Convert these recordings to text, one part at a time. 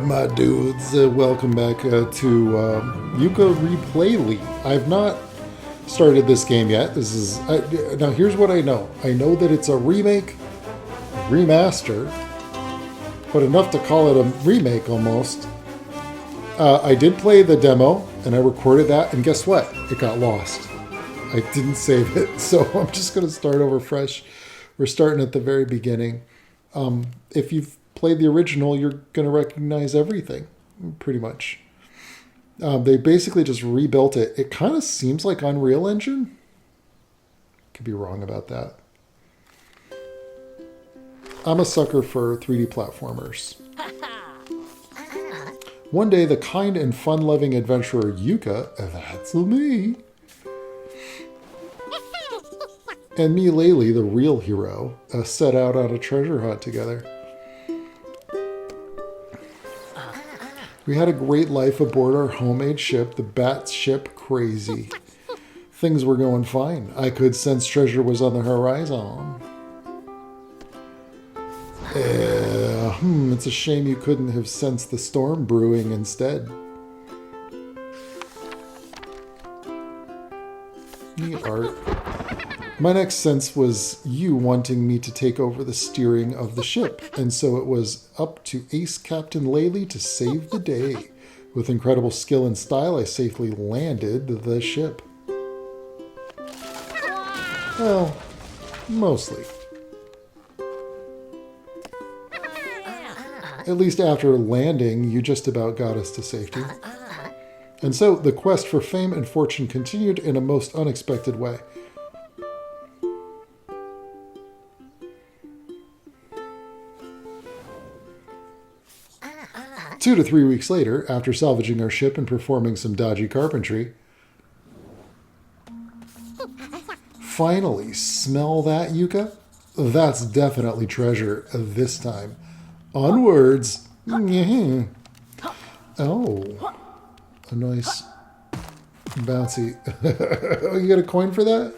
My dudes, welcome back to Yooka Replaylee. I've not started this game yet. This is now. Here's what I know. I know that it's a remake, remaster, but enough to call it a remake almost. I did play the demo and I recorded that, and guess what? It got lost. I didn't save it, so I'm just going to start over fresh. We're starting at the very beginning. If you've played the original, you're going to recognize everything, pretty much. They basically just rebuilt it. It kind of seems like Unreal Engine. Could be wrong about that. I'm a sucker for 3D platformers. One day, the kind and fun-loving adventurer Yooka, that's me, and me, Laylee, the real hero, set out on a treasure hunt together. We had a great life aboard our homemade ship, the Batship Crazy. Things were going fine. I could sense treasure was on the horizon. It's a shame you couldn't have sensed the storm brewing instead. Neat art. My next sense was you wanting me to take over the steering of the ship, and so it was up to Ace Captain Laylee to save the day. With incredible skill and style, I safely landed the ship. Well, mostly. At least after landing, you just about got us to safety. And so the quest for fame and fortune continued in a most unexpected way. Two to 3 weeks later, after salvaging our ship and performing some dodgy carpentry, finally, smell that, Yooka? That's definitely treasure this time. Onwards! Oh, a nice bouncy. Oh, you got a coin for that?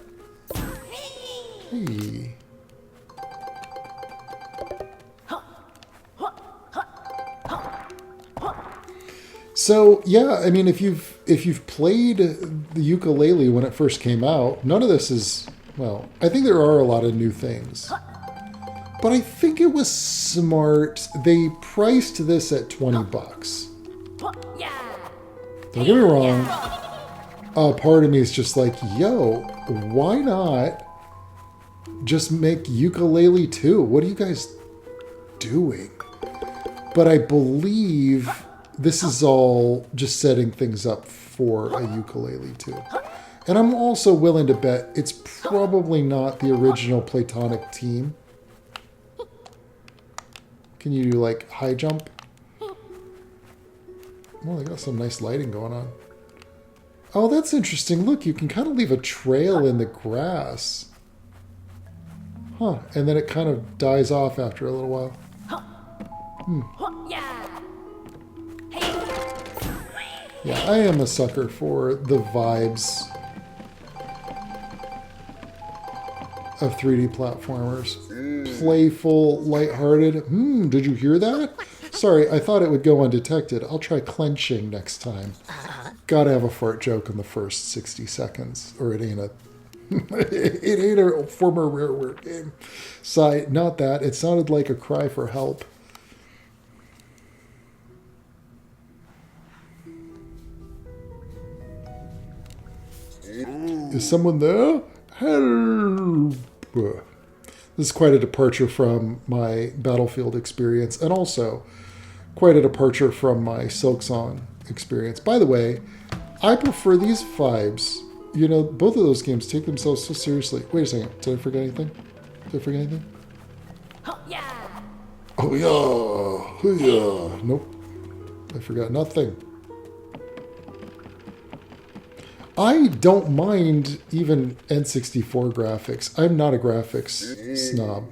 Hey. So yeah, I mean, if you've played the Yooka-Laylee when it first came out, none of this is, well, I think there are a lot of new things. But I think it was smart. They priced this at $20. Don't get me wrong. Part of me is just like, yo, why not just make Yooka-Laylee 2? What are you guys doing? But I believe this is all just setting things up for a Yooka-Laylee 2. And I'm also willing to bet it's probably not the original Platonic team. Can you do, like, high jump? Well, they got some nice lighting going on. Oh, that's interesting. Look, you can kind of leave a trail in the grass. Huh. And then it kind of dies off after a little while. Yeah, I am a sucker for the vibes of 3D platformers. Playful, lighthearted. Did you hear that? Sorry, I thought it would go undetected. I'll try clenching next time. Gotta have a fart joke in the first 60 seconds, or it ain't a it ain't a former Rareware game. Sigh, not that. It sounded like a cry for help. Is someone there? Help! This is quite a departure from my Battlefield experience, and also quite a departure from my Silksong experience. By the way, I prefer these vibes. You know, both of those games take themselves so seriously. Wait a second. Did I forget anything? Did I forget anything? Oh, yeah! Oh, yeah! Oh, yeah! Nope. I forgot nothing. I don't mind even N64 graphics. I'm not a graphics snob.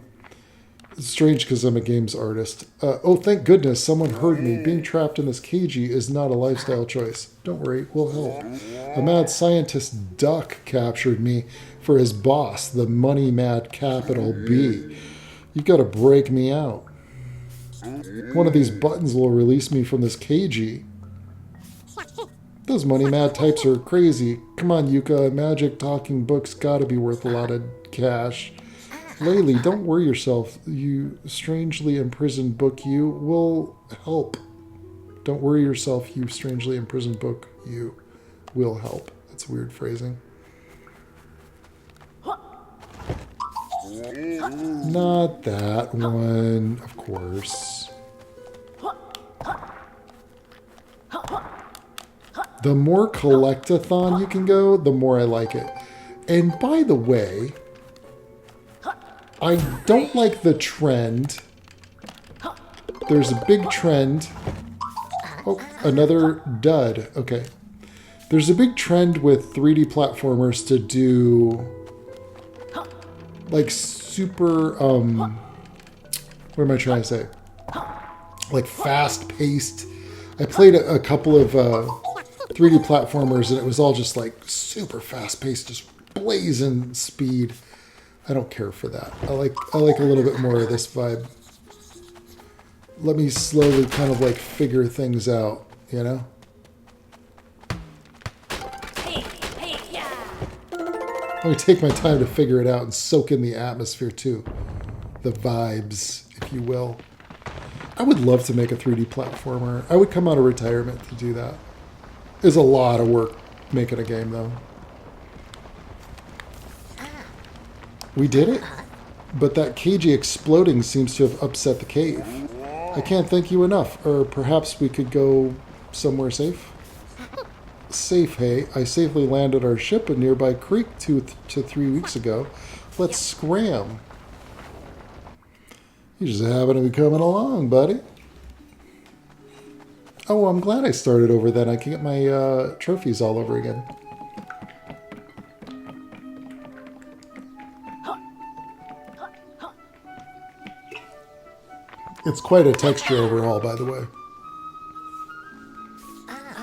It's strange because I'm a games artist. Oh, thank goodness someone heard me. Being trapped in this cagey is not a lifestyle choice. Don't worry, we'll help. A mad scientist duck captured me for his boss, the money mad capital B. You've got to break me out. One of these buttons will release me from this cagey. Those money-mad types are crazy. Come on, Yooka. A magic talking book's gotta be worth a lot of cash. Laylee, don't worry yourself. You strangely imprisoned book, you will help. Don't worry yourself, you strangely imprisoned book, you will help. That's weird phrasing. Not that one, of course. The more collect-a-thon you can go, the more I like it. And by the way, I don't like the trend. There's a big trend. Oh, another dud. Okay. There's a big trend with 3D platformers to do like super, what am I trying to say? Like fast-paced. I played a couple of 3D platformers and it was all just like super fast-paced, just blazing speed. I don't care for that. I like a little bit more of this vibe. Let me slowly kind of like figure things out, you know? Let me take my time to figure it out and soak in the atmosphere too. The vibes, if you will. I would love to make a 3D platformer. I would come out of retirement to do that. It's a lot of work making a game though. We did it, but that cagey exploding seems to have upset the cave. I can't thank you enough, or perhaps we could go somewhere safe? Safe, hey. I safely landed our ship a nearby creek 2 to 3 weeks ago. Let's scram. You just happen to be coming along, buddy. Oh, I'm glad I started over then. I can get my trophies all over again. It's quite a texture overhaul, by the way.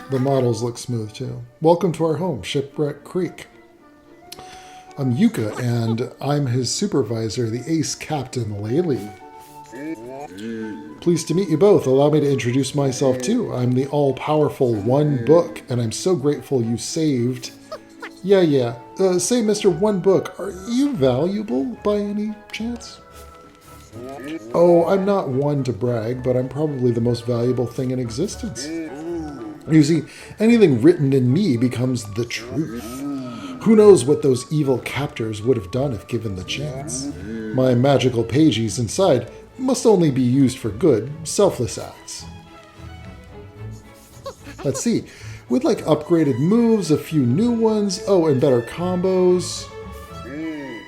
The models look smooth, too. Welcome to our home, Shipwreck Creek. I'm Yooka, and I'm his supervisor, the ace Captain Laylee. Pleased to meet you both. Allow me to introduce myself, too. I'm the all-powerful One Book, and I'm so grateful you saved... Yeah. Say, Mr. One Book, are you valuable by any chance? Oh, I'm not one to brag, but I'm probably the most valuable thing in existence. You see, anything written in me becomes the truth. Who knows what those evil captors would have done if given the chance? My magical pages inside must only be used for good, selfless acts. Let's see. With like upgraded moves, a few new ones, oh, and better combos.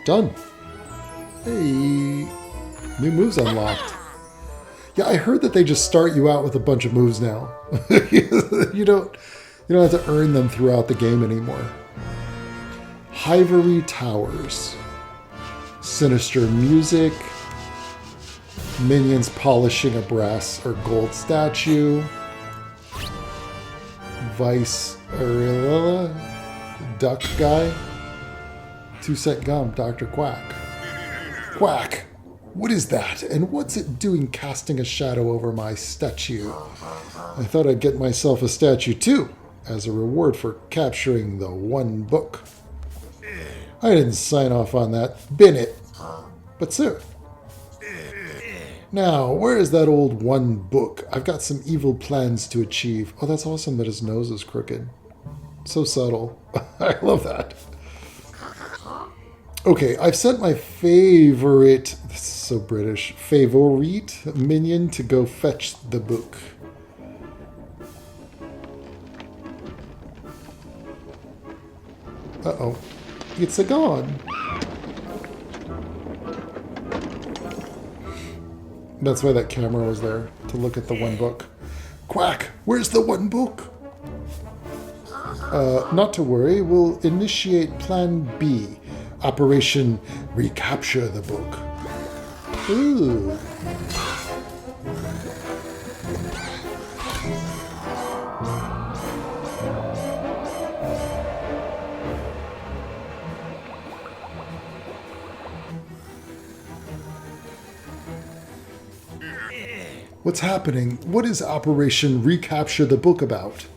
Done. Hey. New moves unlocked. Yeah, I heard that they just start you out with a bunch of moves now. you don't have to earn them throughout the game anymore. Hivory Towers. Sinister music. Minions polishing a brass or gold statue. Vice Arilla. Duck guy. 2-cent gum, Dr. Quack. Quack! What is that? And what's it doing casting a shadow over my statue? I thought I'd get myself a statue too, as a reward for capturing the One Book. I didn't sign off on that. Bin it. But sir. Now, where is that old One Book? I've got some evil plans to achieve. Oh, that's awesome that his nose is crooked. So subtle. I love that. Okay, I've sent my favorite, this is so British, favorite minion to go fetch the book. Uh-oh. It's a gone. That's why that camera was there, to look at the One Book. Quack, where's the One Book? Not to worry, we'll initiate Plan B. Operation Recapture the Book. Ooh. What's happening? What is Operation Recapture the Book about?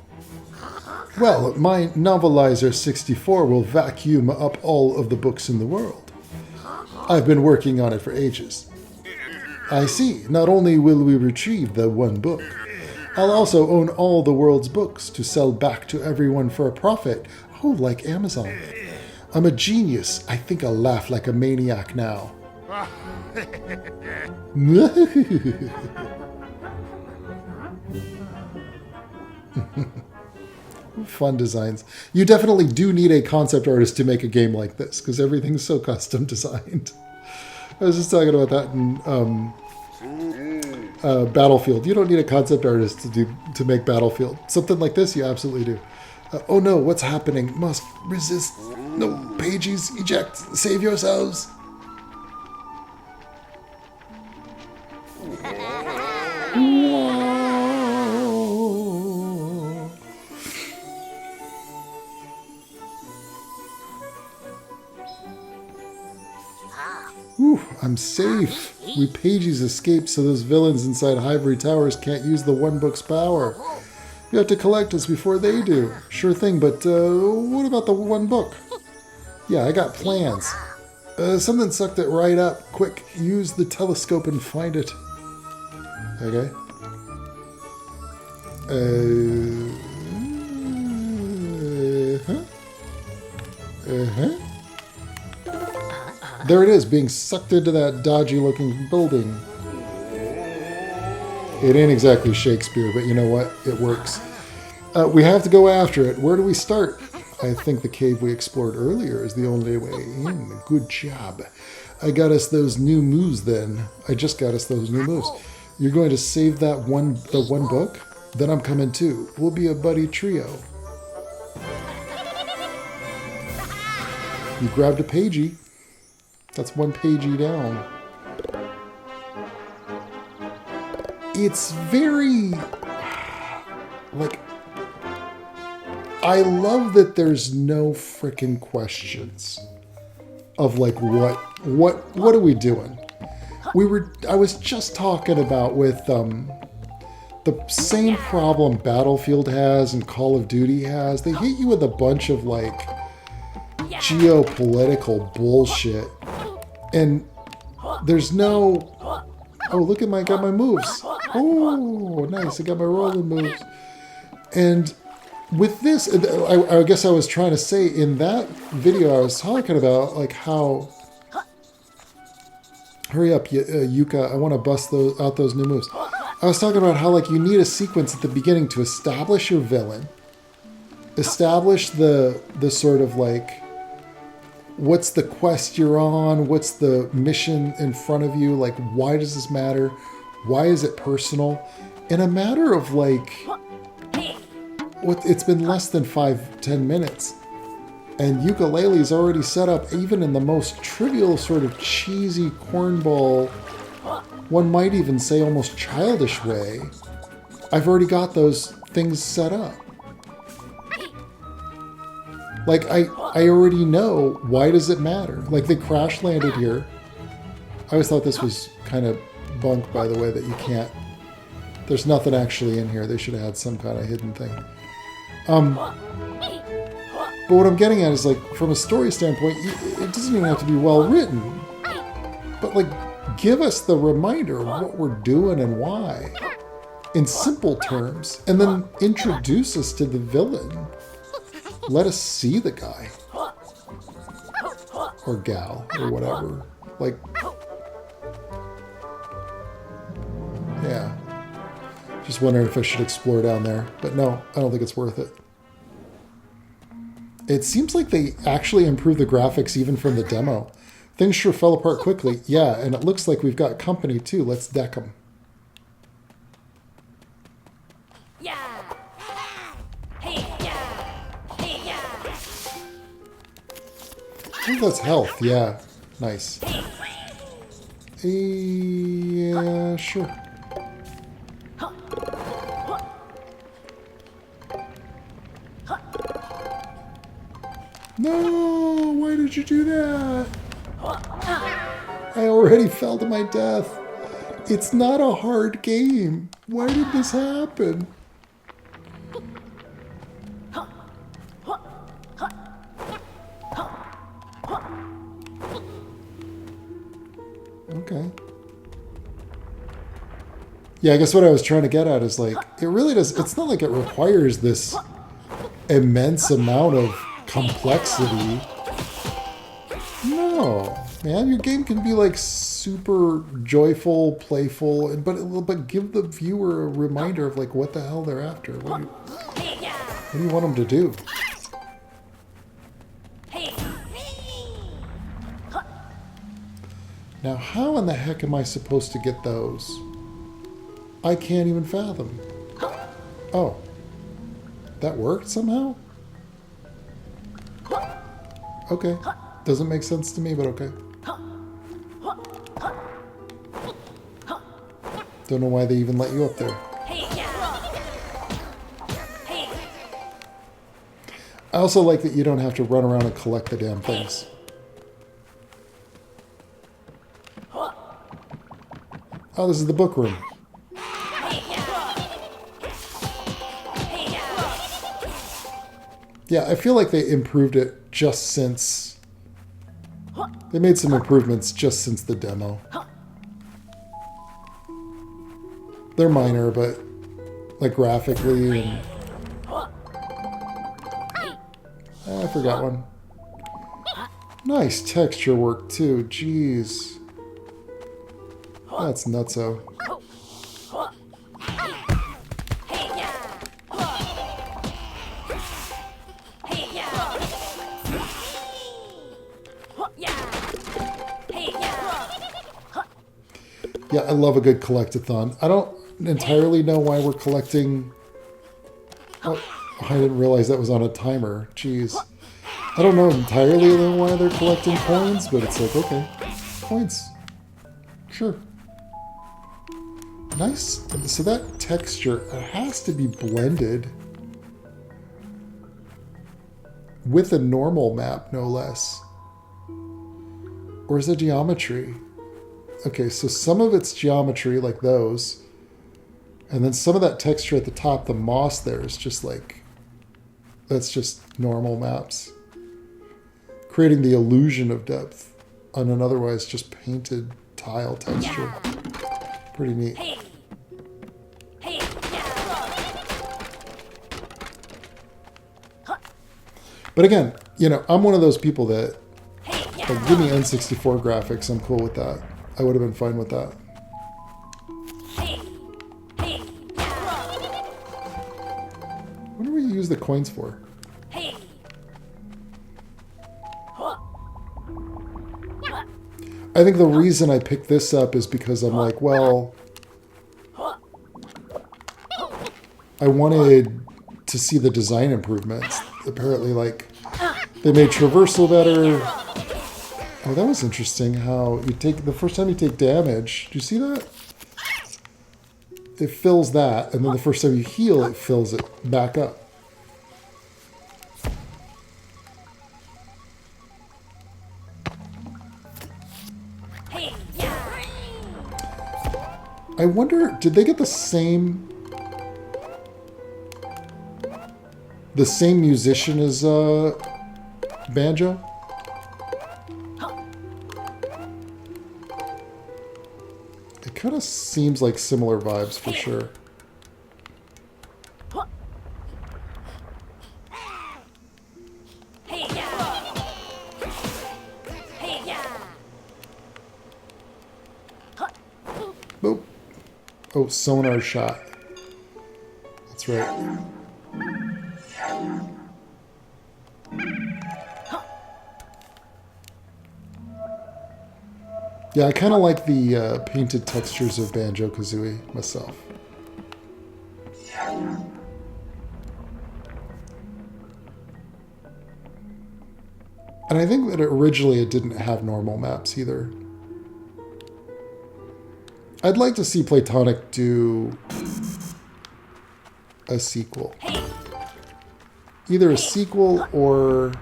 Well, my Novelizer 64 will vacuum up all of the books in the world. I've been working on it for ages. I see. Not only will we retrieve the one book, I'll also own all the world's books to sell back to everyone for a profit. Oh, like Amazon. I'm a genius. I think I'll laugh like a maniac now. Fun designs. You definitely do need a concept artist to make a game like this, because everything's so custom designed. I was just talking about that in Battlefield. You don't need a concept artist to make Battlefield. Something like this, you absolutely do. Oh no, what's happening? Must resist. No, pages, eject. Save yourselves. Whew, I'm safe. We pages escaped so those villains inside Ivory Towers can't use the one book's power. You have to collect us before they do. Sure thing, but what about the one book? Yeah, I got plans. Something sucked it right up. Quick, use the telescope and find it. Okay. There it is, being sucked into that dodgy-looking building. It ain't exactly Shakespeare, but you know what? It works. We have to go after it. Where do we start? I think the cave we explored earlier is the only way in. Good job. I got us those new moves then. I just got us those new moves. You're going to save the one book? Then I'm coming too. We'll be a buddy trio. You grabbed a pagey. That's one pagey down. It's very, like, I love that there's no frickin' questions of like, what are we doing? I was just talking about with the same problem Battlefield has and Call of Duty has. They hit you with a bunch of like geopolitical bullshit. And there's no, oh, look at got my moves. Oh, nice. I got my rolling moves. And with this, I guess I was trying to say in that video, I was talking about like how, hurry up, Yooka, I want to bust out those new moves. I was talking about how like you need a sequence at the beginning to establish your villain, establish the sort of like, what's the quest you're on? What's the mission in front of you? Like, why does this matter? Why is it personal? In a matter of like, it's been less than 5-10 minutes. And Yooka-Laylee's already set up, even in the most trivial sort of cheesy cornball, one might even say almost childish way. I've already got those things set up. Like, I already know, why does it matter? Like, they crash landed here. I always thought this was kind of bunk, by the way, that you can't... There's nothing actually in here. They should have had some kind of hidden thing. But what I'm getting at is, like, from a story standpoint, it doesn't even have to be well written. But, like, give us the reminder of what we're doing and why. In simple terms. And then introduce us to the villain. Let us see the guy. Or gal. Or whatever. Like... Yeah. Just wondering if I should explore down there. But no, I don't think it's worth it. It seems like they actually improved the graphics even from the demo. Things sure fell apart quickly. Yeah, and it looks like we've got company too. Let's deck them. I think that's health, yeah. Nice. Yeah, sure. No, why did you do that? I already fell to my death. It's not a hard game. Why did this happen? Okay. Yeah, I guess what I was trying to get at is like, it really does, it's not like it requires this immense amount of complexity. No, man, your game can be like super joyful, playful, but give the viewer a reminder of like what the hell they're after. What do you want them to do? Now, how in the heck am I supposed to get those? I can't even fathom. Oh, that worked somehow? Okay. Doesn't make sense to me, but okay. Don't know why they even let you up there. I also like that you don't have to run around and collect the damn things. Oh, this is the book room. Yeah, I feel like they improved it just since... They made some improvements just since the demo. They're minor, but like graphically and... I forgot one. Nice texture work too, jeez. That's nutso. Yeah, I love a good collect-a-thon. I don't entirely know why we're collecting... Oh, I didn't realize that was on a timer. Jeez. I don't know entirely why they're collecting coins, but it's like, okay. Coins. Sure. Nice. So that texture has to be blended with a normal map, no less. Or is it geometry? Okay, so some of it's geometry, like those. And then some of that texture at the top, the moss there, is just like... That's just normal maps. Creating the illusion of depth on an otherwise just painted tile texture. Pretty neat. But again, you know, I'm one of those people that... Like, give me N64 graphics, I'm cool with that. I would have been fine with that. What do we use the coins for? I think the reason I picked this up is because I'm like, well... I wanted to see the design improvements. Apparently, like, they made traversal better. Oh, that was interesting how you take, the first time you take damage, do you see that? It fills that, and then the first time you heal, it fills it back up. I wonder, did they get the same musician as Banjo? It kind of seems like similar vibes for sure. Boop. Oh, sonar shot. That's right. Yeah, I kind of like the painted textures of Banjo-Kazooie myself. And I think that originally it didn't have normal maps either. I'd like to see Playtonic do a sequel. Either a sequel or...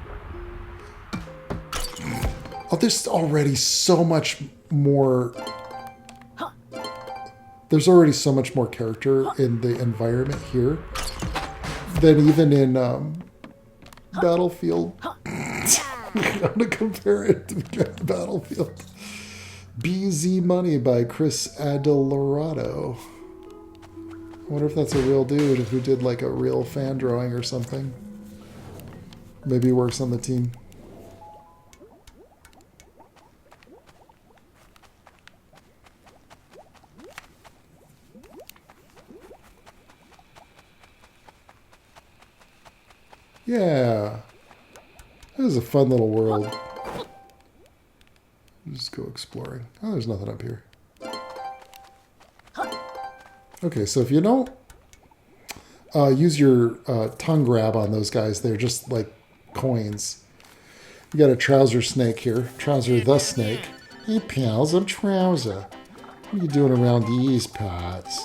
Oh, there's already so much more there's already so much more character in the environment here than even in Battlefield. I'm going to compare it to Battlefield. BZ Money by Chris Adelorado. I wonder if that's a real dude who did like a real fan drawing or something. Maybe he works on the team. Yeah. This is a fun little world. Just go exploring. Oh, there's nothing up here. Okay, so if you don't use your tongue grab on those guys, they're just like coins. You got a trouser snake here. Trouser the snake. Hey pals, I'm Trouser. What are you doing around these parts?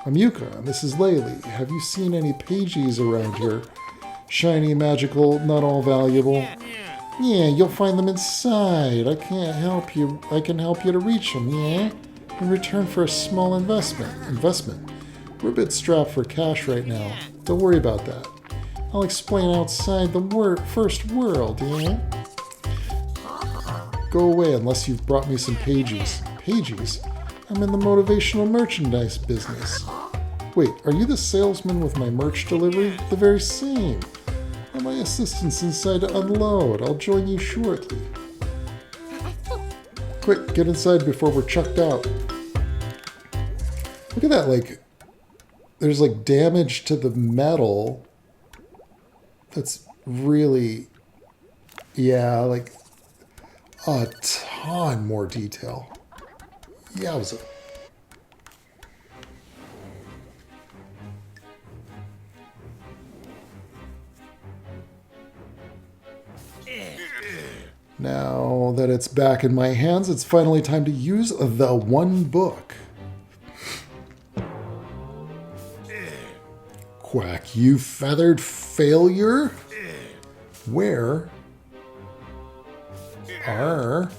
I'm Yooka, and this is Laylee. Have you seen any pages around here? Shiny, magical, not all valuable. Yeah, you'll find them inside. I can't help you. I can help you to reach them, yeah? In return for a small investment. We're a bit strapped for cash right now. Don't worry about that. I'll explain outside the first world, yeah? Go away unless you've brought me some pages. Pages? I'm in the motivational merchandise business. Wait, are you the salesman with my merch delivery? The very same. And my assistant's inside to unload. I'll join you shortly. Quick, get inside before we're chucked out. Look at that, like, there's like damage to the metal. That's really, yeah, like a ton more detail. Yowza. Now that it's back in my hands, it's finally time to use the one book. Quack, you feathered failure? Where are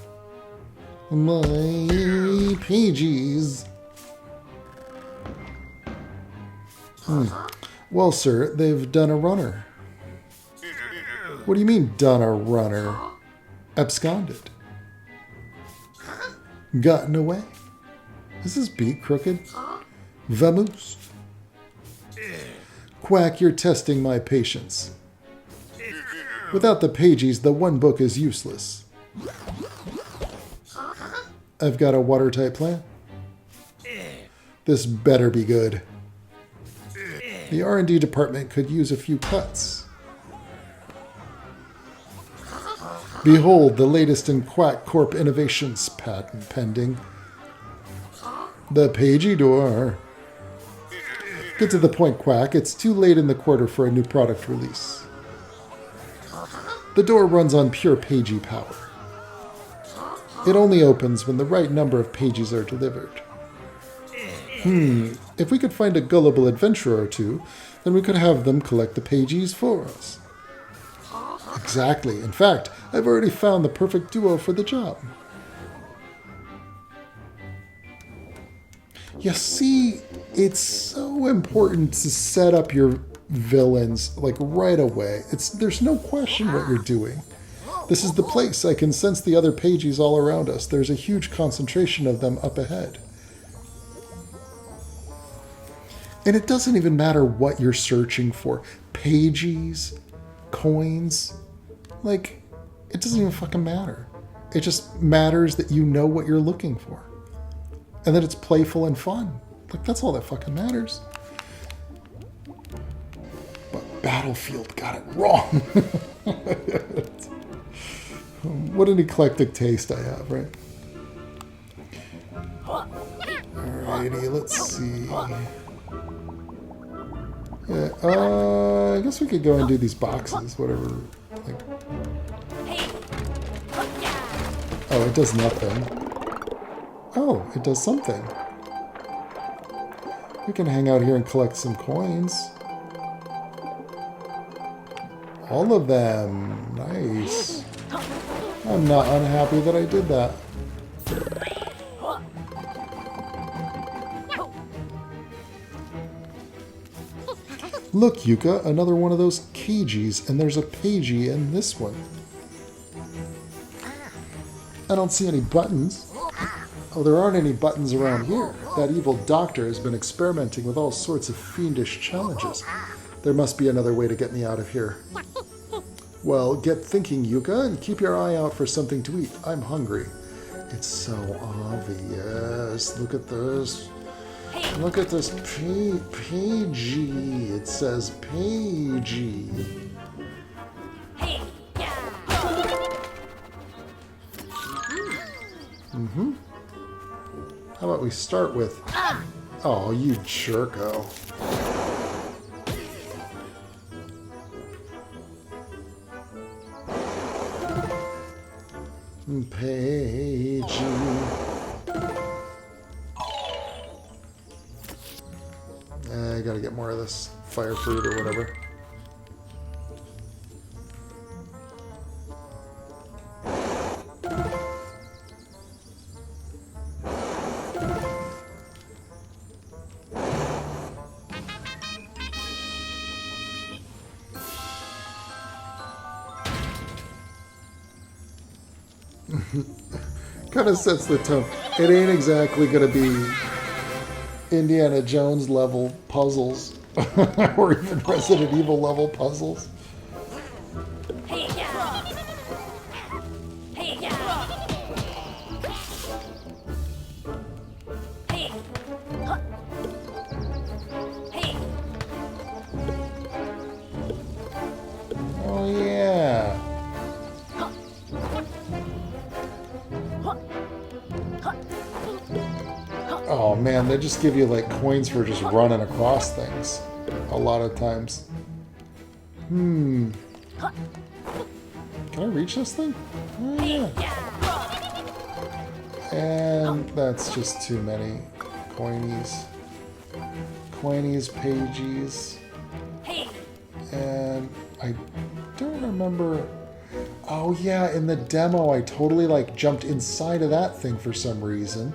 my pages? Well, sir, they've done a runner. What do you mean, done a runner? Absconded. Gotten away. Is his beak crooked? Vamoosed. Quack, you're testing my patience. Without the pages, the one book is useless. I've got a watertight plan. This better be good. The R&D department could use a few cuts. Behold, the latest in Quack Corp innovations, patent pending. The pagey door. Get to the point, Quack. It's too late in the quarter for a new product release. The door runs on pure pagey power. It only opens when the right number of pages are delivered. If we could find a gullible adventurer or two, then we could have them collect the pages for us. Exactly. In fact, I've already found the perfect duo for the job. You see, it's so important to set up your villains like right away. There's no question what you're doing. This is the place. I can sense the other pages all around us. There's a huge concentration of them up ahead. And it doesn't even matter what you're searching for. Pages, coins, like, it doesn't even fucking matter. It just matters that you know what you're looking for. And that it's playful and fun. Like, that's all that fucking matters. But Battlefield got it wrong. What an eclectic taste I have, right? Alrighty, let's see. Yeah, I guess we could go and do these boxes, whatever. Like. Oh, it does nothing. Oh, it does something. We can hang out here and collect some coins. All of them. Nice. I'm not unhappy that I did that. Look, Yooka, another one of those cages, and there's a pagey in this one. I don't see any buttons. Oh, there aren't any buttons around here. That evil doctor has been experimenting with all sorts of fiendish challenges. There must be another way to get me out of here. Well, get thinking, Yooka, and keep your eye out for something to eat. I'm hungry. It's so obvious. Look at this. Look at this pagey. It says pagey. Mm-hmm. How about we start with... Oh, you jerko. Pagey. I gotta get more of this fire fruit or whatever. Kind of sets the tone. It ain't exactly gonna be Indiana Jones level puzzles or even Resident Evil level puzzles. Oh yeah. Oh man, they just give you like coins for just running across things a lot of times. Can I reach this thing? Oh, yeah. And that's just too many coinies. Coinies, pages. And I don't remember... Oh yeah, in the demo I totally like jumped inside of that thing for some reason.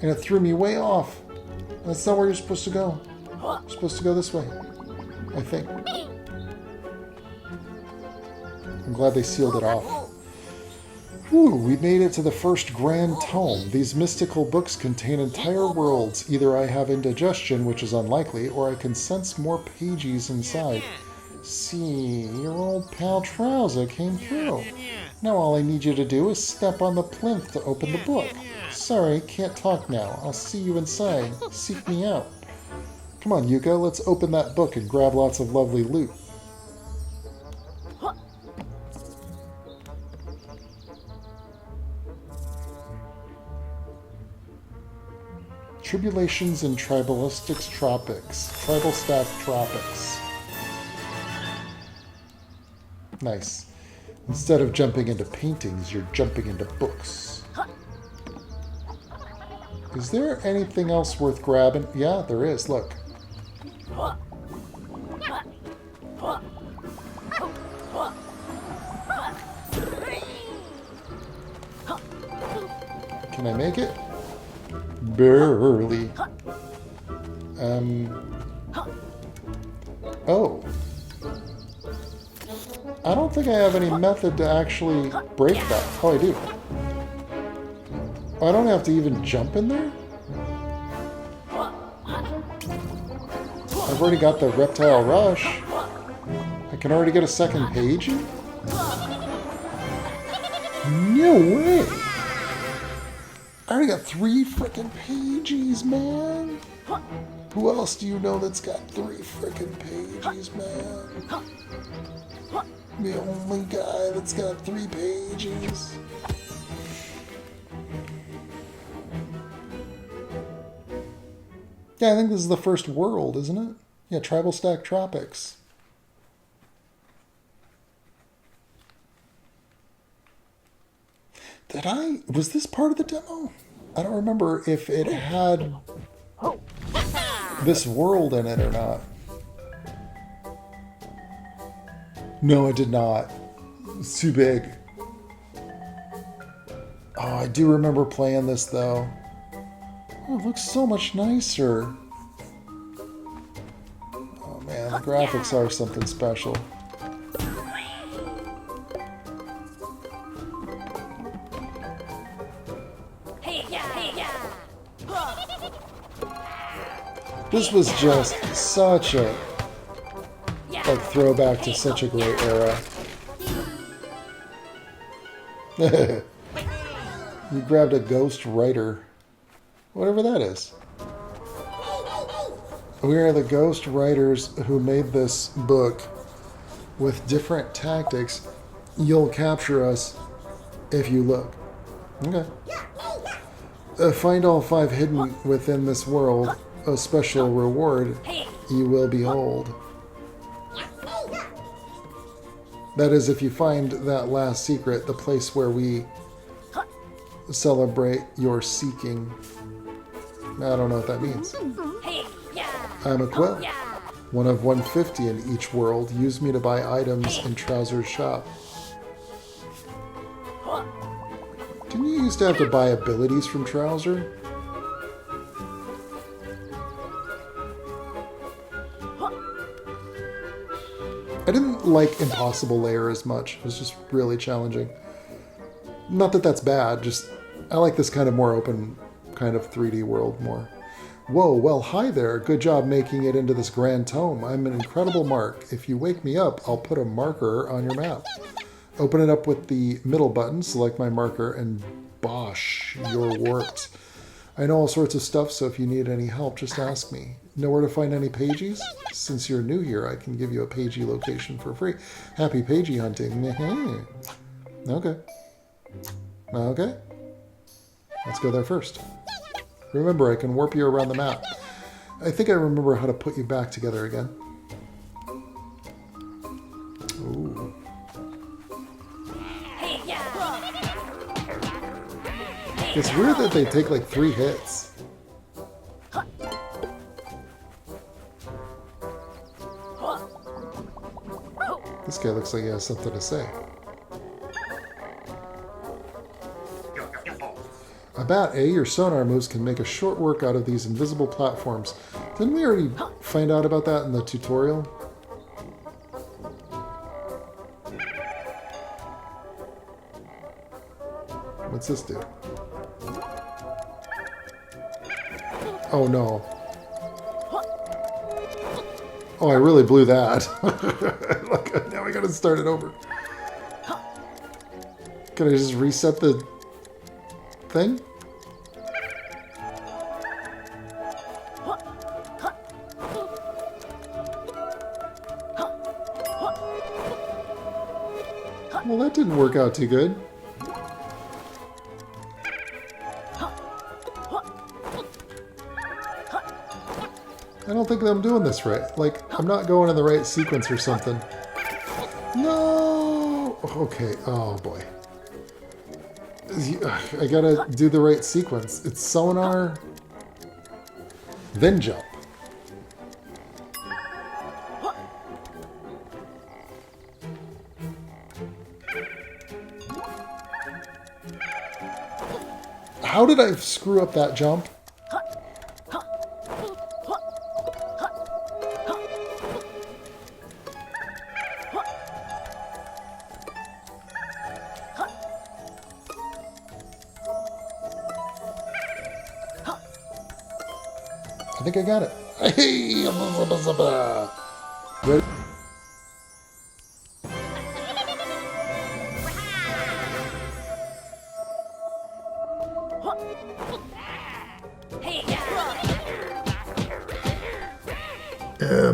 And it threw me way off. That's not where you're supposed to go. You're supposed to go this way, I think. I'm glad they sealed it off. Whew, we made it to the first grand tome. These mystical books contain entire worlds. Either I have indigestion, which is unlikely, or I can sense more pages inside. See, your old pal Trouser came through. Now all I need you to do is step on the plinth to open the book. Sorry, can't talk now. I'll see you inside. Seek me out. Come on, Yooka, let's open that book and grab lots of lovely loot. Tribulations in Tribalistics Tropics. Tribal Stack Tropics. Nice. Instead of jumping into paintings, you're jumping into books. Is there anything else worth grabbing? Yeah, there is. Look. Can I make it? Barely. Oh. I don't think I have any method to actually break that. Oh, I do. I don't have to even jump in there? I've already got the Reptile Rush. I can already get a second page in? No way! I already got 3 frickin' pages, man! Who else do you know that's got 3 frickin' pages, man? The only guy that's got 3 pages. Yeah, I think this is the first world, isn't it? Yeah, Tribal Stack Tropics. Was this part of the demo? I don't remember if it had this world in it or not. No, it did not. It's too big. Oh, I do remember playing this though. Oh, it looks so much nicer. Oh the graphics are something special. This was just such a throwback to such a great era. You grabbed a ghost writer. Whatever that is. We are the ghost writers who made this book with different tactics. You'll capture us if you look. Okay. Find all 5 hidden within this world. A special reward you will behold. That is, if you find that last secret, the place where we celebrate your seeking. I don't know what that means. I'm a quill. One of 150 in each world. Use me to buy items in Trouser's shop. Didn't you used to have to buy abilities from Trouser? I didn't like Impossible Layer as much. It was just really challenging. Not that that's bad, just I like this kind of more open kind of 3D world more. Whoa, well, hi there. Good job making it into this grand tome. I'm an incredible mark. If you wake me up, I'll put a marker on your map. Open it up with the middle button, select my marker, and bosh, you're warped. I know all sorts of stuff, so if you need any help, just ask me. Know where to find any pages? Since you're new here, I can give you a pagey location for free. Happy pagey hunting. Okay. Okay. Let's go there first. Remember, I can warp you around the map. I think I remember how to put you back together again. Ooh. It's weird that they take like 3 hits. This guy looks like he has something to say. A bat, eh? Your sonar moves can make a short work out of these invisible platforms. Didn't we already find out about that in the tutorial? What's this do? Oh no. Oh, I really blew that. Now I gotta start it over. Can I just reset the thing? Well, that didn't work out too good. I don't think I'm doing this right. Like, I'm not going in the right sequence or something. No! Okay, oh boy. I gotta do the right sequence. It's sonar, then jump. How did I screw up that jump? I think I got it. Hey! Ready?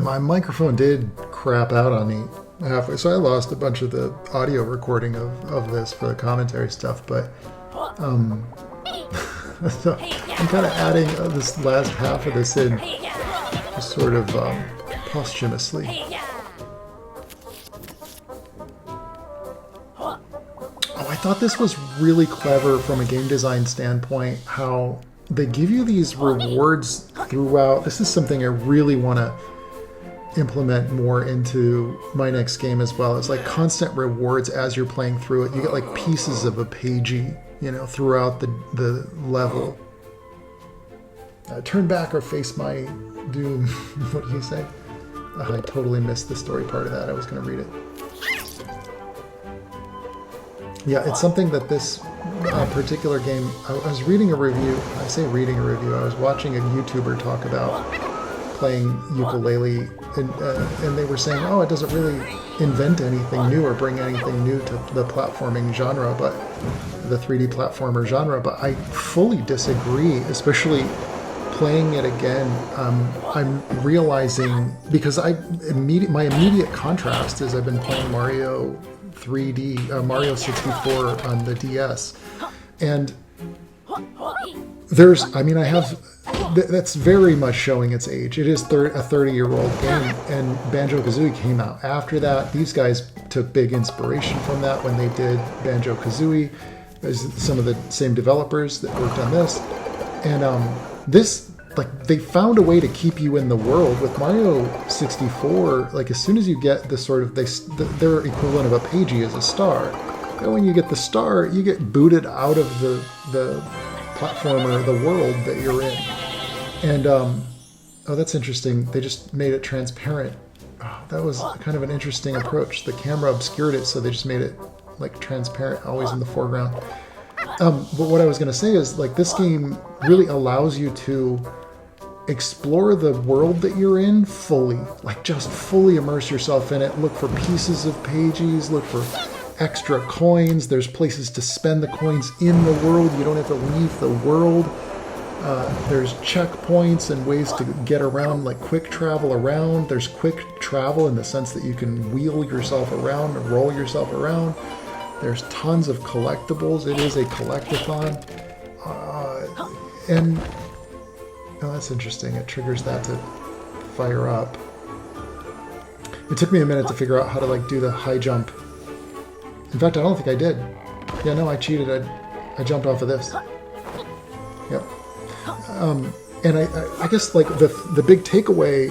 My microphone did crap out on me halfway, so I lost a bunch of the audio recording of this for the commentary stuff, but so I'm kind of adding this last half of this in just sort of posthumously. Oh, I thought this was really clever from a game design standpoint, how they give you these rewards throughout. This is something I really want to implement more into my next game as well. It's like constant rewards as you're playing through it. You get like pieces of a pagey, you know, throughout the level. Turn back or face my doom. What do you say? I totally missed the story part of that. I was going to read it. Yeah, it's something that this particular game, I was reading a review, I say reading a review, I was watching a YouTuber talk about playing Yooka-Laylee, and they were saying, oh, it doesn't really invent anything new or bring anything new to the platforming genre, but the 3D platformer genre, but I fully disagree, especially playing it again. I'm realizing, because my immediate contrast is I've been playing Mario 3D, Mario 64 on the DS, and there's, I mean, I have, that's very much showing its age. It is a 30-year-old game, and Banjo-Kazooie came out after that. These guys took big inspiration from that when they did Banjo-Kazooie. There's some of the same developers that worked on this, and this, like, they found a way to keep you in the world. With Mario 64, like, as soon as you get the sort of, their equivalent of a Pagey is a star. And when you get the star, you get booted out of the platformer, the world that you're in. And, oh, that's interesting. They just made it transparent. Oh, that was kind of an interesting approach. The camera obscured it, so they just made it, like, transparent, always in the foreground. But what I was going to say is, like, this game really allows you to explore the world that you're in fully. Like, just fully immerse yourself in it. Look for pieces of pages, look for extra coins. There's places to spend the coins in the world. You don't have to leave the world. There's checkpoints and ways to get around, like quick travel around. There's quick travel in the sense that you can wheel yourself around and roll yourself around. There's tons of collectibles. It is a collectathon. And oh, that's interesting. It triggers that to fire up. It took me a minute to figure out how to, like, do the high jump. In fact, I don't think I did. Yeah, no, I cheated. I jumped off of this. Yep. And I guess, like, the big takeaway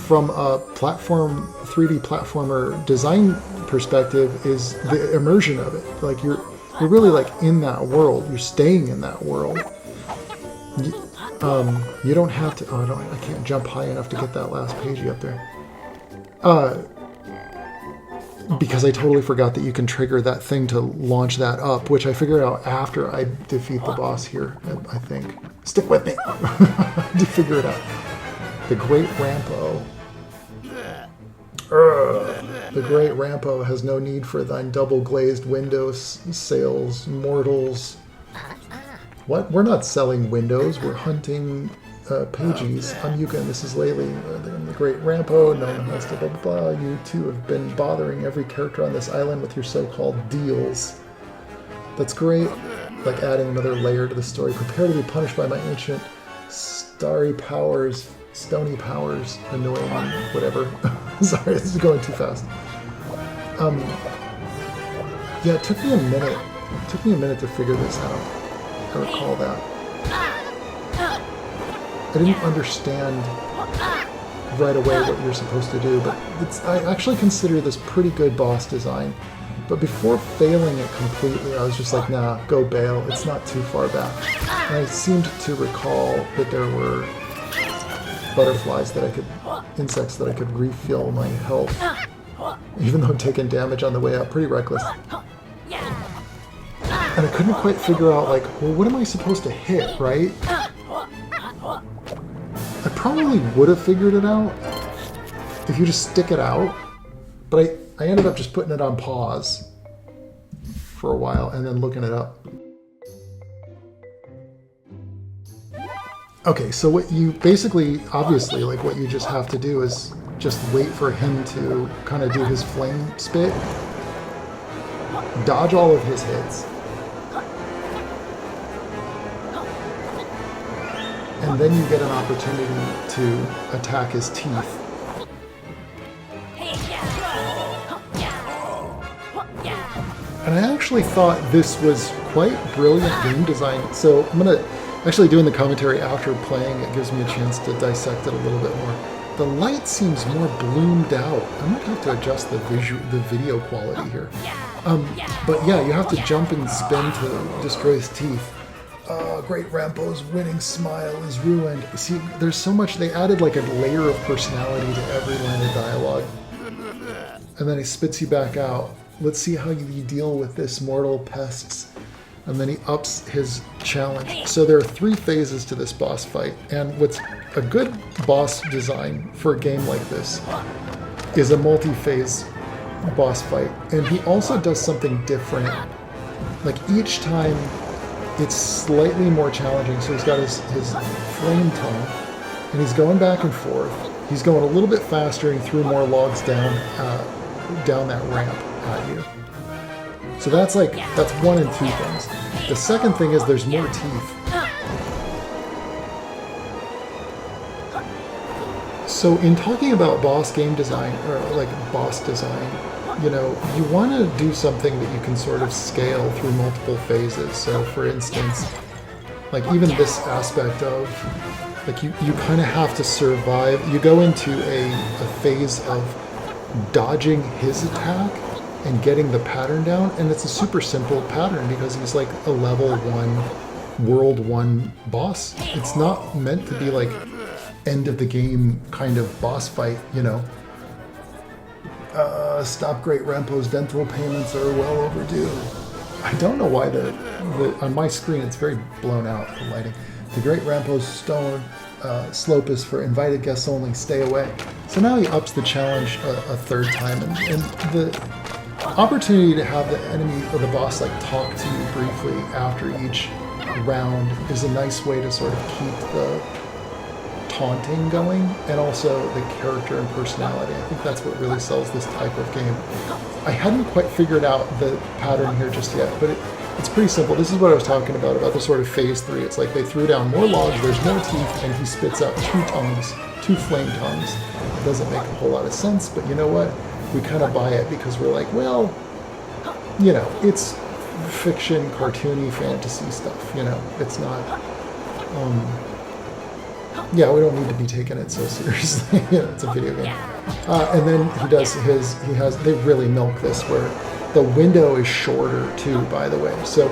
from a 3D platformer design perspective is the immersion of it. Like, you're really, like, in that world. You're staying in that world. You don't have to. Oh, I can't jump high enough to get that last page up there. Because I totally forgot that you can trigger that thing to launch that up, which I figured out after I defeat the boss here, I think. Stick with me! To figure it out. The Great Rampo. The Great Rampo has no need for thine double-glazed windows, sails, mortals. What? We're not selling windows, we're hunting pages. I'm Yooka and this is Laylee. They're in the Great Rampo, no one has to blah blah blah. You two have been bothering every character on this island with your so-called deals. That's great. Like adding another layer to the story. Prepare to be punished by my ancient stony powers, annoying, whatever. Sorry, this is going too fast. Yeah, it took me a minute. It took me a minute to figure this out. I recall that. I didn't understand right away what you're supposed to do, but I actually consider this pretty good boss design. But before failing it completely, I was just like, nah, go bail. It's not too far back. And I seemed to recall that there were butterflies that I could, insects that I could refill my health, even though I'm taking damage on the way out. Pretty reckless. And I couldn't quite figure out, like, well, what am I supposed to hit, right? I probably would have figured it out if you just stick it out, but I ended up just putting it on pause for a while and then looking it up. Okay, so what you basically, obviously, like what you just have to do is just wait for him to kind of do his flame spit, dodge all of his hits, and then you get an opportunity to attack his teeth. And I actually thought this was quite brilliant game design. So I'm going to actually doing the commentary after playing. It gives me a chance to dissect it a little bit more. The light seems more bloomed out. I might have to adjust the video quality here. But yeah, you have to jump and spin to destroy his teeth. Great Rampo's winning smile is ruined. See, there's so much. They added like a layer of personality to every line of dialogue. And then he spits you back out. Let's see how you deal with this, mortal pests. And then he ups his challenge. So there are 3 phases to this boss fight. And what's a good boss design for a game like this is a multi-phase boss fight. And he also does something different. Like each time it's slightly more challenging. So he's got his flame tongue and he's going back and forth. He's going a little bit faster and he threw more logs down that ramp at you. So that's one and 2 things. The second thing is there's more teeth. So in talking about boss game design, or like boss design, you know, you want to do something that you can sort of scale through multiple phases. So for instance, like even this aspect of, like you kind of have to survive. You go into a phase of dodging his attack and getting the pattern down, and it's a super simple pattern because he's like a level 1, world 1 boss. It's not meant to be like end of the game kind of boss fight, you know. Stop Great Rampo's dental payments are well overdue. I don't know why the on my screen it's very blown out, the lighting. The Great Rampo's stone slope is for invited guests only, stay away. So now he ups the challenge a 3rd time, and the opportunity to have the enemy or the boss like talk to you briefly after each round is a nice way to sort of keep the taunting going, and also the character and personality. I think that's what really sells this type of game. I hadn't quite figured out the pattern here just yet, but it's pretty simple. This is what I was talking about the sort of phase 3. It's like they threw down more logs, there's more teeth, and he spits out 2 tongues, 2 flame tongues. It doesn't make a whole lot of sense, but you know what? We kind of buy it because we're like, well, you know, it's fiction, cartoony, fantasy stuff, you know. It's not, yeah, we don't need to be taking it so seriously. It's a video game. And then they really milk this where the window is shorter too, by the way. So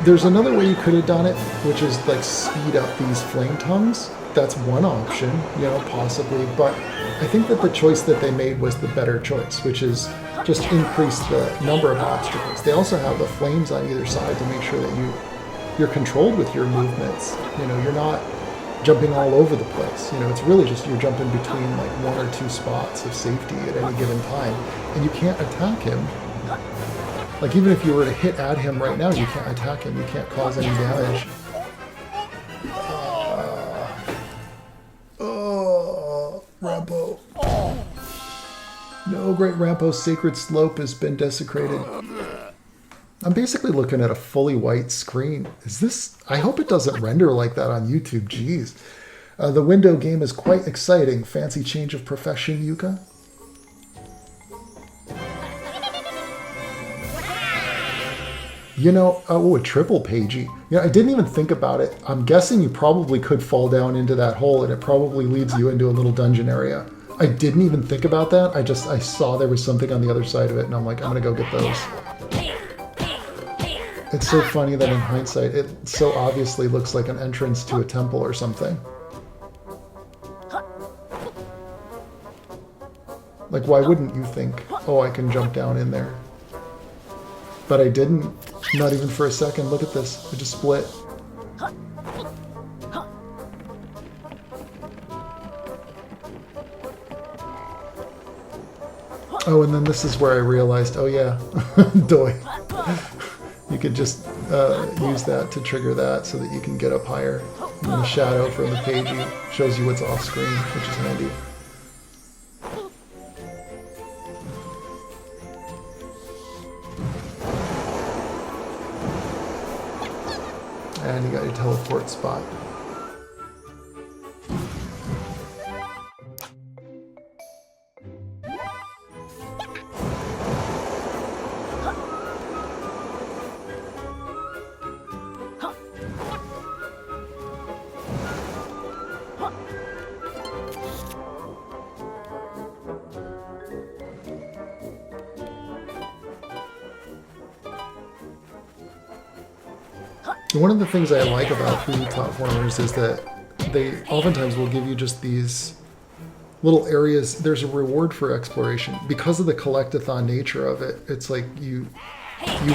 there's another way you could have done it, which is like speed up these flame tongues. That's one option, you know, possibly. But I think that the choice that they made was the better choice, which is just increase the number of obstacles. They also have the flames on either side to make sure that you're controlled with your movements. You know, you're not jumping all over the place. You know, it's really just you're jumping between like 1 or 2 spots of safety at any given time, and you can't attack him. Like even if you were to hit at him right now, you can't attack him. You can't cause any damage. Rampo. No, Great Rampo's sacred slope has been desecrated. I'm basically looking at a fully white screen. Is this... I hope it doesn't render like that on YouTube. Jeez. The window game is quite exciting. Fancy change of profession, Yooka? You know, a triple pagey. You know, I didn't even think about it. I'm guessing you probably could fall down into that hole and it probably leads you into a little dungeon area. I didn't even think about that. I saw there was something on the other side of it and I'm like, I'm gonna go get those. It's so funny that in hindsight, it so obviously looks like an entrance to a temple or something. Like, why wouldn't you think, oh, I can jump down in there? But I didn't. Not even for a second. Look at this. It just split. Oh, and then this is where I realized, oh yeah, doy. You could just use that to trigger that so that you can get up higher. And the shadow from the pagey shows you what's off screen, which is handy. And you got your teleport spot. One of the things I like about 3D platformers is that they oftentimes will give you just these little areas. There's a reward for exploration because of the collectathon nature of it. It's like you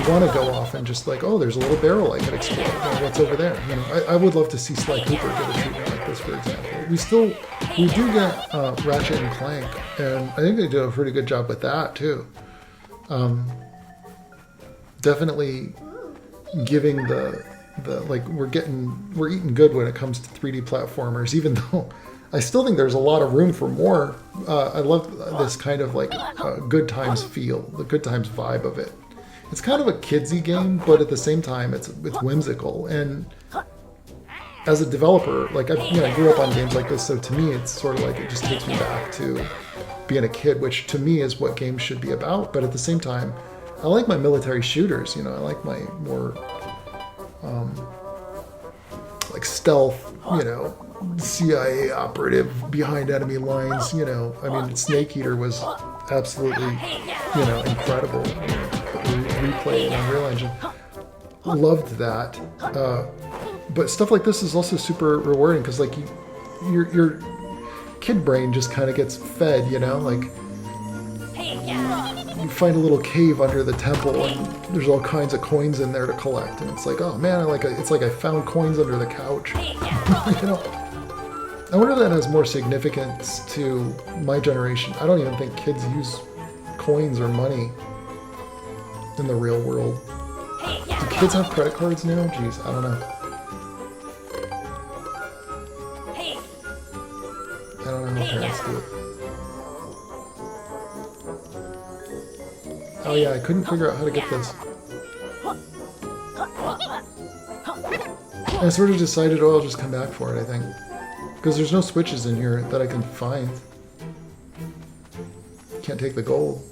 want to go off and just like, oh, there's a little barrel I could explore. Oh, what's over there? You know, I would love to see Sly Cooper get a treatment like this, for example. We do get Ratchet and Clank, and I think they do a pretty good job with that too. Definitely giving the like we're eating good when it comes to 3D platformers, even though I still think there's a lot of room for more. I love this kind of like good times feel, the good times vibe of it. It's kind of a kidsy game, but at the same time, it's whimsical. And as a developer, like I grew up on games like this, so to me, it's sort of like it just takes me back to being a kid, which to me is what games should be about. But at the same time, I like my military shooters. You know, I like my more like stealth. You know, CIA operative behind enemy lines. You know, I mean, Snake Eater was absolutely incredible. Replay in Unreal Engine. Loved that. But stuff like this is also super rewarding because like your kid brain just kind of gets fed, you know, like you find a little cave under the temple and there's all kinds of coins in there to collect, and it's like, oh man, it's like I found coins under the couch. You know, I wonder if that has more significance to my generation. I don't even think kids use coins or money in the real world. Do kids have credit cards now? Jeez, I don't know. I don't know how parents do it. Oh yeah, I couldn't figure out how to get this. I sort of decided, oh, I'll just come back for it, I think. Because there's no switches in here that I can find. Can't take the gold.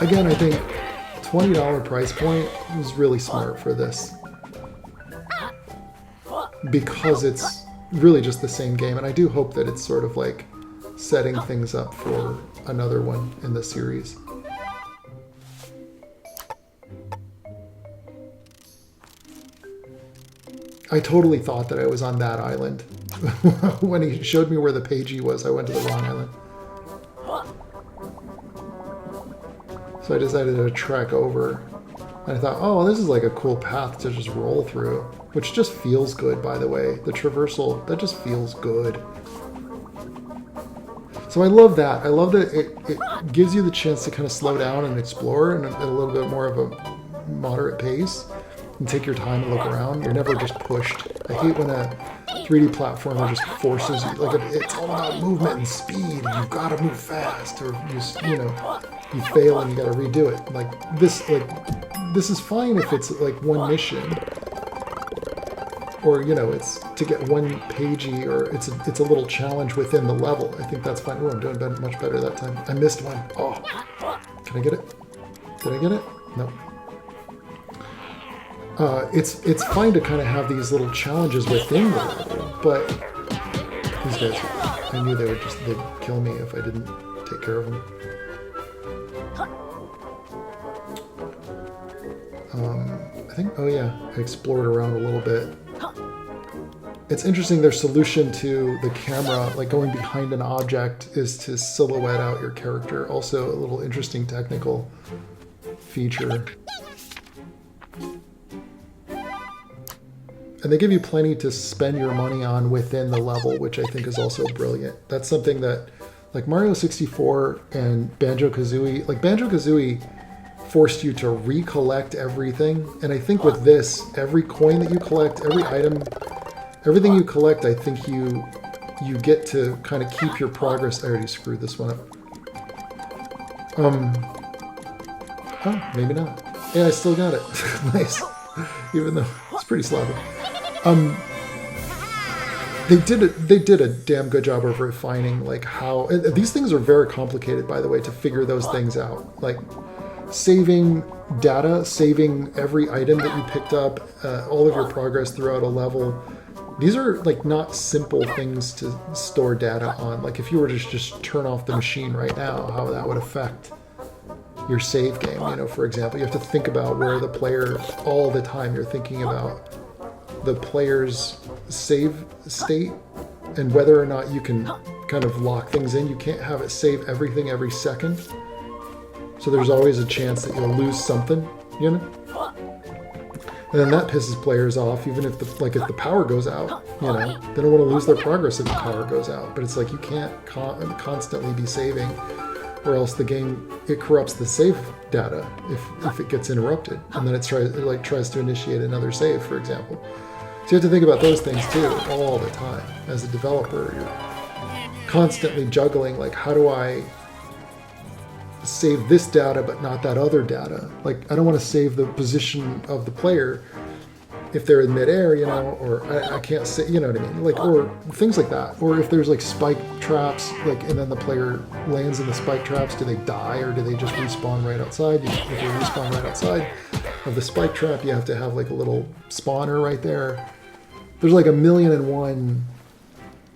Again, I think $20 price point was really smart for this. Because it's really just the same game, and I do hope that it's sort of like setting things up for another one in the series. I totally thought that I was on that island. When he showed me where the pagey was, I went to the wrong island. So I decided to trek over. And I thought, oh, this is like a cool path to just roll through. Which just feels good, by the way. The traversal, that just feels good. So I love that. I love that it gives you the chance to kind of slow down and explore at a little bit more of a moderate pace. And take your time and look around. You're never just pushed. I hate when a 3D platformer just forces you. Like, it's all about movement and speed. And you've got to move fast. Or, you fail and you got to redo it. Like, this is fine if it's like one mission. Or, it's to get one pagey, or it's a little challenge within the level. I think that's fine. Oh, I'm doing much better that time. I missed one. Oh, can I get it? Did I get it? No. It's fine to kind of have these little challenges within the level, but these guys, I knew they'd kill me if I didn't take care of them. I think, oh yeah, I explored around a little bit. It's interesting, their solution to the camera, like going behind an object, is to silhouette out your character. Also a little interesting technical feature. And they give you plenty to spend your money on within the level, which I think is also brilliant. That's something that, like Mario 64 and Banjo-Kazooie, like Banjo-Kazooie forced you to recollect everything. And I think with this, every coin that you collect, every item, everything you collect, I think you get to kind of keep your progress. I already screwed this one up. Oh, maybe not. Yeah, I still got it. Nice. Even though it's pretty sloppy. They did a damn good job of refining like how these things are very complicated, by the way, to figure those things out. Like saving data, saving every item that you picked up, all of your progress throughout a level, these are like not simple things to store data on. Like if you were to just turn off the machine right now, how that would affect your save game. You know, for example, you have to think about where the player all the time. You're thinking about the player's save state and whether or not you can kind of lock things in. You can't have it save everything every second. So there's always a chance that you'll lose something, you know? And then that pisses players off, even if the power goes out, you know? They don't want to lose their progress if the power goes out. But it's like you can't constantly be saving, or else the game, it corrupts the save data if it gets interrupted. And then it tries to initiate another save, for example. So you have to think about those things too, all the time. As a developer, you're constantly juggling, like, how do I save this data but not that other data? Like, I don't want to save the position of the player if they're in midair, you know, or I can't say, you know what I mean? Like, or things like that. Or if there's like spike traps, like, and then the player lands in the spike traps, do they die or do they just respawn right outside? If they respawn right outside of the spike trap, you have to have like a little spawner right there. There's like 1,000,001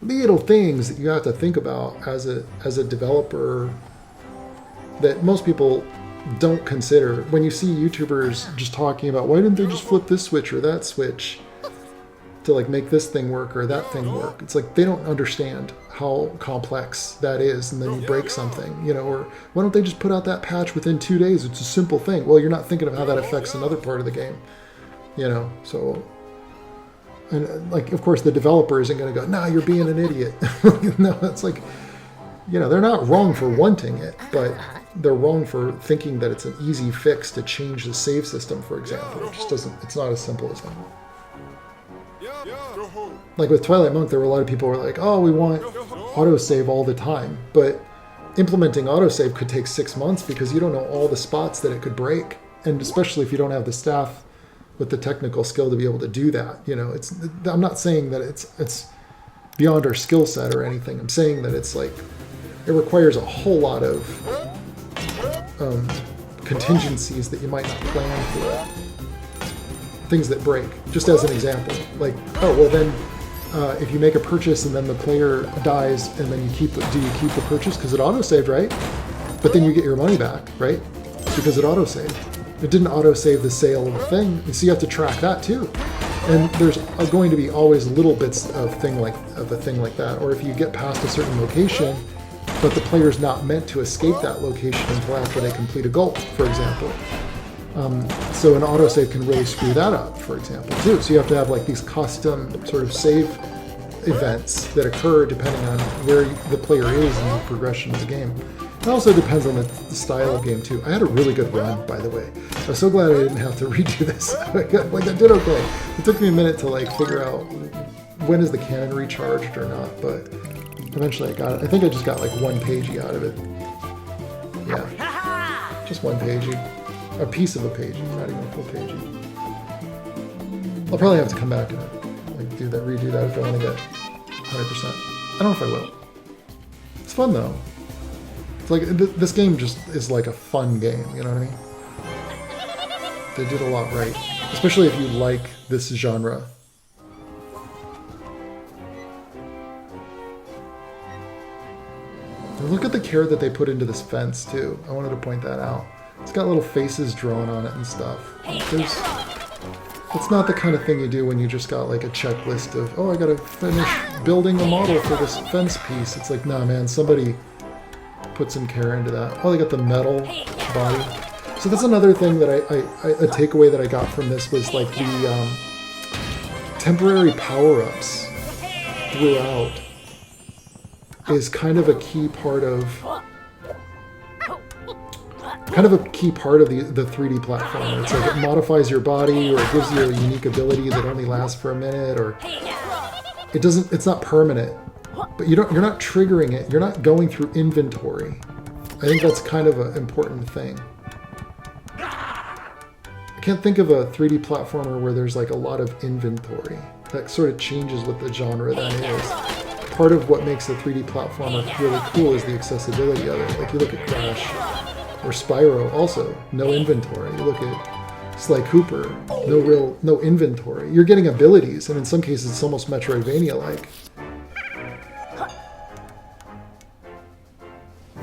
little things that you have to think about as a developer that most people don't consider. When you see YouTubers just talking about, why didn't they just flip this switch or that switch to like make this thing work or that thing work? It's like they don't understand how complex that is, and then you break something, you know, or why don't they just put out that patch within 2 days? It's a simple thing. Well, you're not thinking of how that affects another part of the game, you know, so... And like, of course, the developer isn't going to go, nah, you're being an idiot. No, it's like, you know, they're not wrong for wanting it, but they're wrong for thinking that it's an easy fix to change the save system, for example. It just doesn't, it's not as simple as that. Like with Twilight Monk, there were a lot of people who were like, oh, we want autosave all the time. But implementing autosave could take 6 months because you don't know all the spots that it could break. And especially if you don't have the staff with the technical skill to be able to do that. You know, it's, I'm not saying that it's beyond our skill set or anything. I'm saying that it's like, it requires a whole lot of contingencies that you might not plan for. Things that break, just as an example. Like, oh, well then, if you make a purchase and then the player dies and then do you keep the purchase? Because it autosaved, right? But then you get your money back, right? Because it autosaved. It didn't autosave the sale of a thing, so you have to track that too. And there's going to be always little bits of a thing like that. Or if you get past a certain location, but the player's not meant to escape that location until after they complete a goal, for example. So an autosave can really screw that up, for example, too. So you have to have like these custom sort of save events that occur depending on where the player is in the progression of the game. It also depends on the style of game, too. I had a really good run, by the way. I was so glad I didn't have to redo this. Like, I did okay. It took me a minute to, like, figure out when is the cannon recharged or not, but eventually I got it. I think I just got, like, 1 pagey out of it. Yeah. Just 1 pagey. A piece of a pagey, not even a full pagey. I'll probably have to come back and, like, redo that if I want to get 100%. I don't know if I will. It's fun, though. It's like, this game just is like a fun game, you know what I mean? They did a lot right. Especially if you like this genre. And look at the care that they put into this fence, too. I wanted to point that out. It's got little faces drawn on it and stuff. It's not the kind of thing you do when you just got like a checklist of, oh, I gotta finish building a model for this fence piece. It's like, nah, man, somebody put some care into that. Oh, they got the metal body. So that's another thing that a takeaway that I got from this was like the temporary power-ups throughout is kind of a key part of the 3D platformer. It's like it modifies your body, or it gives you a unique ability that only lasts for a minute, or it's not permanent. But you're not triggering it. You're not going through inventory. I think that's kind of an important thing. I can't think of a 3D platformer where there's like a lot of inventory. That sort of changes what the genre then is. Part of what makes the 3D platformer really cool is the accessibility of it. Like you look at Crash or Spyro, also no inventory. You look at Sly Cooper, no inventory. You're getting abilities, and in some cases it's almost Metroidvania-like.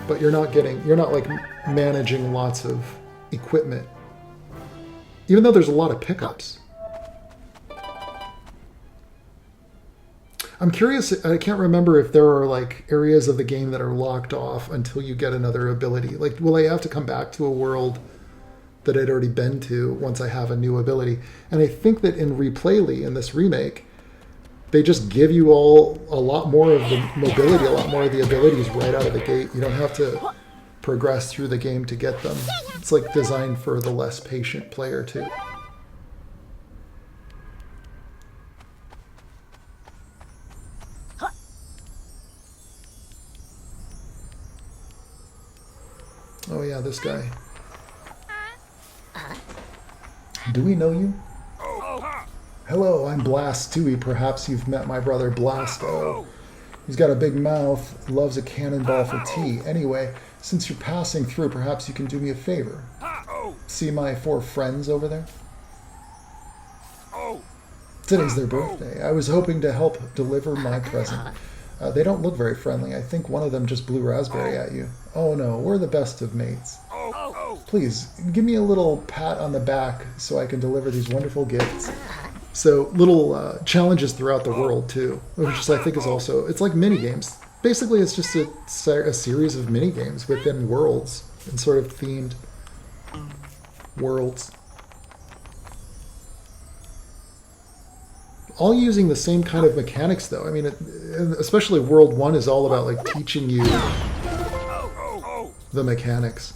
But you're not like managing lots of equipment. Even though there's a lot of pickups. I'm curious, I can't remember if there are like areas of the game that are locked off until you get another ability. Like, will I have to come back to a world that I'd already been to once I have a new ability? And I think that in Replaylee, in this remake, they just give you all a lot more of the mobility, a lot more of the abilities right out of the gate. You don't have to progress through the game to get them. It's like designed for the less patient player too. Oh yeah, this guy. Do we know you? Hello, I'm Blast Stewie. Perhaps you've met my brother Blasto. He's got a big mouth, loves a cannonball for tea. Anyway, since you're passing through, perhaps you can do me a favor. See my 4 friends over there? Today's their birthday. I was hoping to help deliver my present. They don't look very friendly. I think one of them just blew raspberry at you. Oh no, we're the best of mates. Please, give me a little pat on the back so I can deliver these wonderful gifts. So, little challenges throughout the world, too. Which I think is also, it's like mini-games. Basically, it's just a series of mini-games within worlds. And sort of themed worlds. All using the same kind of mechanics, though. I mean, especially World 1 is all about, like, teaching you the mechanics.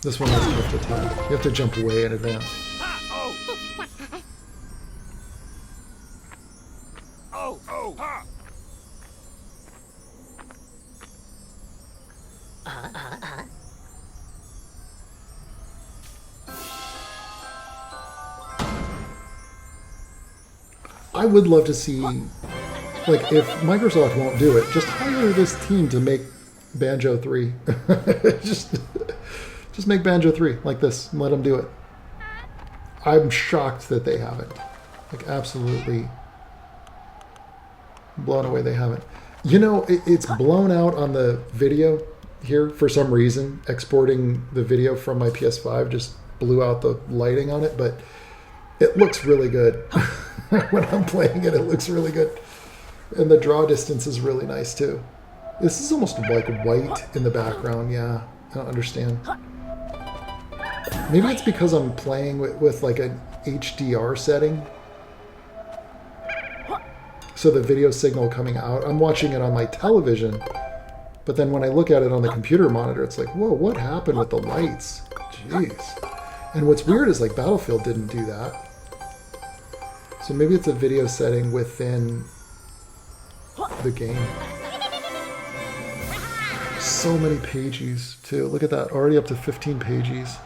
This one has tough to time. You have to jump way in advance. I would love to see, like, if Microsoft won't do it, just hire this team to make Banjo 3. Just make Banjo 3 like this and let them do it. I'm shocked that they haven't. Like, absolutely blown away they haven't. You know, it's blown out on the video here for some reason. Exporting the video from my PS5 just blew out the lighting on it, but it looks really good. When I'm playing it, it looks really good. And the draw distance is really nice too. This is almost like white in the background, yeah. I don't understand. Maybe it's because I'm playing with like an HDR setting. So the video signal coming out, I'm watching it on my television, but then when I look at it on the computer monitor, it's like, whoa, what happened with the lights? Jeez. And what's weird is like Battlefield didn't do that. So maybe it's a video setting within the game. So many pages too. Look at that, already up to 15 pages.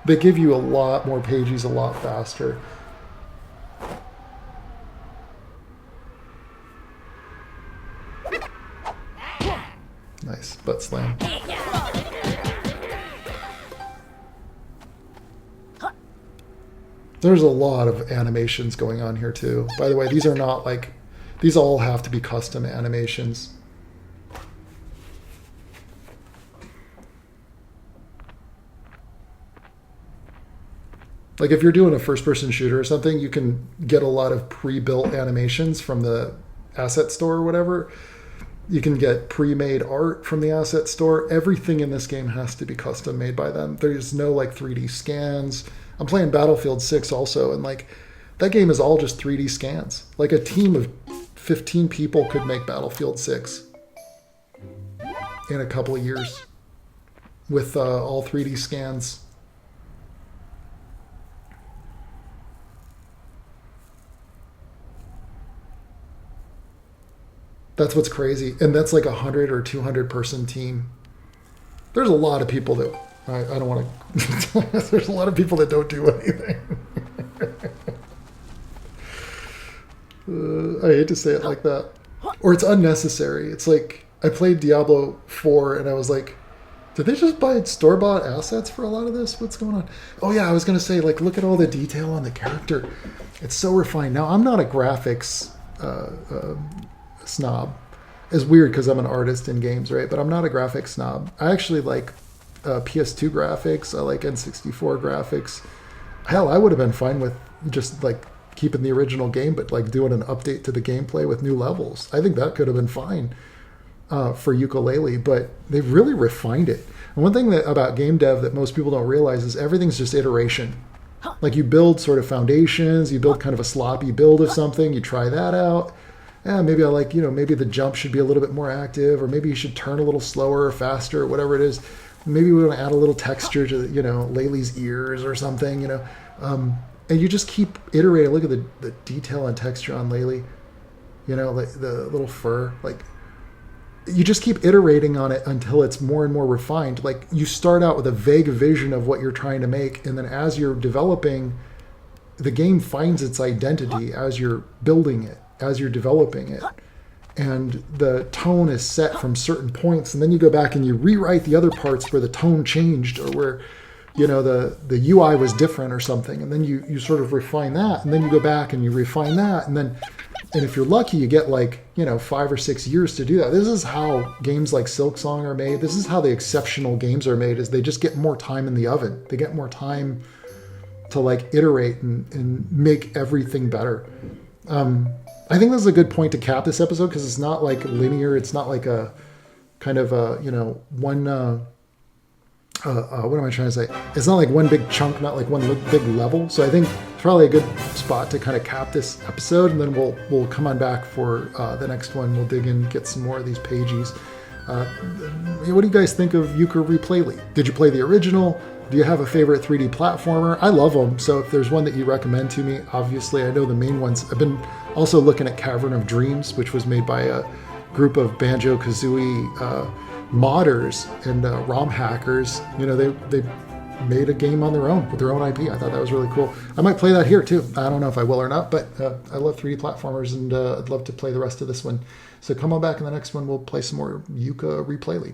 They give you a lot more pages a lot faster. Nice, butt slam. There's a lot of animations going on here too. By the way, these are not like, these all have to be custom animations. Like if you're doing a first-person shooter or something, you can get a lot of pre-built animations from the asset store or whatever. You can get pre-made art from the asset store. Everything in this game has to be custom made by them. There's no like 3D scans. I'm playing Battlefield 6 also, and like that game is all just 3D scans. Like a team of 15 people could make Battlefield 6 in a couple of years with all 3D scans. That's what's crazy. And that's like 100 or 200 person team. There's a lot of people that I don't want to. There's a lot of people that don't do anything. I hate to say it like that, or it's unnecessary. It's like I played Diablo 4 and I was like, did they just buy store-bought assets for a lot of this? What's going on? Oh yeah, I was gonna say, like, look at all the detail on the character. It's so refined. Now, I'm not a graphics snob. It's weird because I'm an artist in games, right? But I'm not a graphics snob. I actually like PS2 graphics. I like N64 graphics. Hell, I would have been fine with just like keeping the original game, but like doing an update to the gameplay with new levels. I think that could have been fine for Yooka-Laylee, but they've really refined it. And one thing about game dev that most people don't realize is everything's just iteration. Like you build sort of foundations, you build kind of a sloppy build of something, you try that out. Yeah, maybe I like, maybe the jump should be a little bit more active, or maybe you should turn a little slower or faster, or whatever it is. Maybe we want to add a little texture to, Laylee's ears or something, and you just keep iterating. Look at the detail and texture on Laylee, like the little fur. Like, you just keep iterating on it until it's more and more refined. Like, you start out with a vague vision of what you're trying to make, and then as you're developing, the game finds its identity as you're building it, as you're developing it. And the tone is set from certain points, and then you go back and you rewrite the other parts where the tone changed, or where the UI was different or something, and then you sort of refine that, and then you go back and you refine that, and if you're lucky, you get 5 or 6 years to do that. This is how games like Silksong are made. This is how the exceptional games are made, is they just get more time in the oven. They get more time to iterate and make everything better. I think this is a good point to cap this episode, because it's not linear. It's not like a kind of one. What am I trying to say? It's not like one big chunk, not like one big level. So I think it's probably a good spot to kind of cap this episode, and then we'll come on back for the next one. We'll dig in, get some more of these pages. What do you guys think of Yooka Replaylee? Did you play the original? Do you have a favorite 3D platformer? I love them, so if there's one that you recommend to me, obviously I know the main ones. I've been also looking at Cavern of Dreams, which was made by a group of Banjo-Kazooie modders and ROM hackers. They made a game on their own with their own IP. I thought that was really cool. I might play that here too. I don't know if I will or not, but I love 3D platformers, and I'd love to play the rest of this one. So come on back in the next one. We'll play some more Yooka Replaylee.